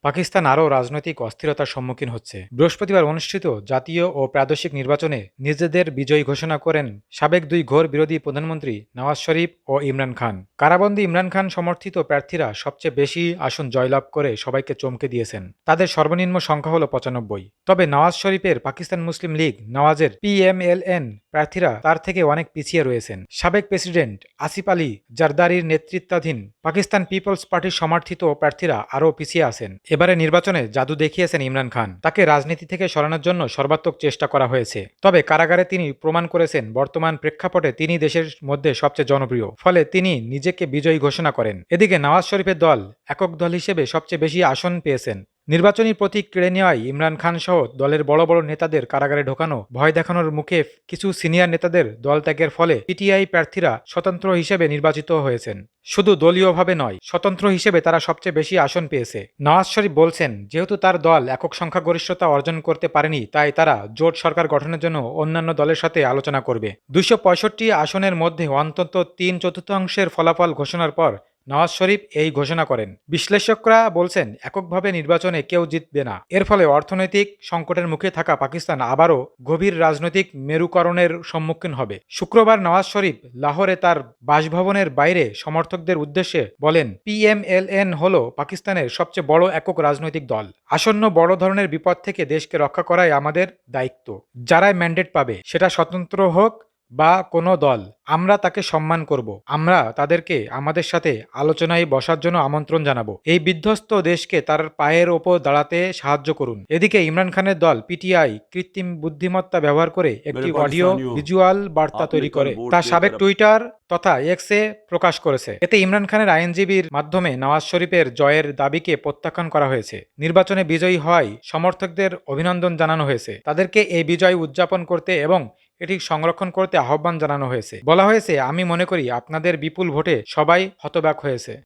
পাকিস্তান আরও রাজনৈতিক অস্থিরতার সম্মুখীন হচ্ছে। বৃহস্পতিবার অনুষ্ঠিত জাতীয় ও প্রাদেশিক নির্বাচনে নিজেদের বিজয়ী ঘোষণা করেন সাবেক দুই ঘোর বিরোধী প্রধানমন্ত্রী নওয়াজ শরীফ ও ইমরান খান। কারাবন্দী ইমরান খান সমর্থিত প্রার্থীরা সবচেয়ে বেশি আসন জয়লাভ করে সবাইকে চমকে দিয়েছেন। তাদের সর্বনিম্ন সংখ্যা হল 95। তবে নওয়াজ শরীফের পাকিস্তান মুসলিম লীগ নওয়াজের PMLN প্রার্থীরা তার থেকে অনেক পিছিয়ে রয়েছেন। সাবেক প্রেসিডেন্ট আসিফ আলী জারদারির নেতৃত্বাধীন পাকিস্তান পিপলস পার্টির সমর্থিত প্রার্থীরা আরও পিছিয়ে আছেন। এবারে নির্বাচনে জাদু দেখিয়েছেন ইমরান খান। তাকে রাজনীতি থেকে সরানোর জন্য সর্বাত্মক চেষ্টা করা হয়েছে। তবে কারাগারে তিনি প্রমাণ করেছেন বর্তমান প্রেক্ষাপটে তিনি দেশের মধ্যে সবচেয়ে জনপ্রিয়। ফলে তিনি নিজেকে বিজয়ী ঘোষণা করেন। এদিকে নওয়াজ শরীফের দল একক দল হিসেবে সবচেয়ে বেশি আসন পেয়েছেন। নির্বাচনী প্রতীক কেড়ে নেওয়ায় ইমরান খান সহ দলের বড় বড় নেতাদের কারাগারে ঢোকানো, ভয় দেখানোর মুখে কিছু সিনিয়র নেতাদের দল ত্যাগের ফলে PTI প্রার্থীরা স্বতন্ত্র হিসেবে নির্বাচিত হয়েছেন। শুধু দলীয়ভাবে নয়, স্বতন্ত্র হিসেবে তারা সবচেয়ে বেশি আসন পেয়েছে। নওয়াজ শরীফ বলছেন, যেহেতু তার দল একক সংখ্যাগরিষ্ঠতা অর্জন করতে পারেনি, তাই তারা জোট সরকার গঠনের জন্য অন্যান্য দলের সাথে আলোচনা করবে। 265 আসনের মধ্যে অন্তত 3/4 ফলাফল ঘোষণার পর নওয়াজ শরীফ এই ঘোষণা করেন। বিশ্লেষকরা বলছেন, এককভাবে নির্বাচনে কেউ জিতবে না। এর ফলে অর্থনৈতিক সংকটের মুখে থাকা পাকিস্তান আবারও গভীর রাজনৈতিক মেরুকরণের সম্মুখীন হবে। শুক্রবার নওয়াজ শরীফ লাহোরে তার বাসভবনের বাইরে সমর্থকদের উদ্দেশ্যে বলেন, PMLN হল পাকিস্তানের সবচেয়ে বড় একক রাজনৈতিক দল। আসন্ন বড় ধরনের বিপদ থেকে দেশকে রক্ষা করাই আমাদের দায়িত্ব। যারাই ম্যান্ডেট পাবে, সেটা স্বতন্ত্র হোক বা কোনো দল, আমরা তাকে সম্মান করব। আমরা তাদেরকে আমাদের সাথে আলোচনায় বসার জন্য আমন্ত্রণ জানাবো। এই বিধ্বস্ত দেশকে তার পায়ের ওপর দাঁড়াতে সাহায্য করুন। এদিকে ইমরান খানের দল PTI কৃত্রিম বুদ্ধিমত্তা ব্যবহার করে একটি অডিও ভিজুয়াল বার্তা তৈরি করে তা সাবেক টুইটার তথা এক্সে প্রকাশ করেছে। এতে ইমরান খানের আইনজীবীর মাধ্যমে নওয়াজ শরীফের জয়ের দাবিকে প্রত্যাখ্যান করা হয়েছে। নির্বাচনে বিজয়ী হওয়ায় সমর্থকদের অভিনন্দন জানানো হয়েছে। তাদেরকে এই বিজয় উদযাপন করতে এবং এটি সংরক্ষণ করতে আহ্বান জানানো হয়েছে। বলা হয়েছে, আমি মনে করি আপনাদের বিপুল ভোটে সবাই হতবাক হয়েছে।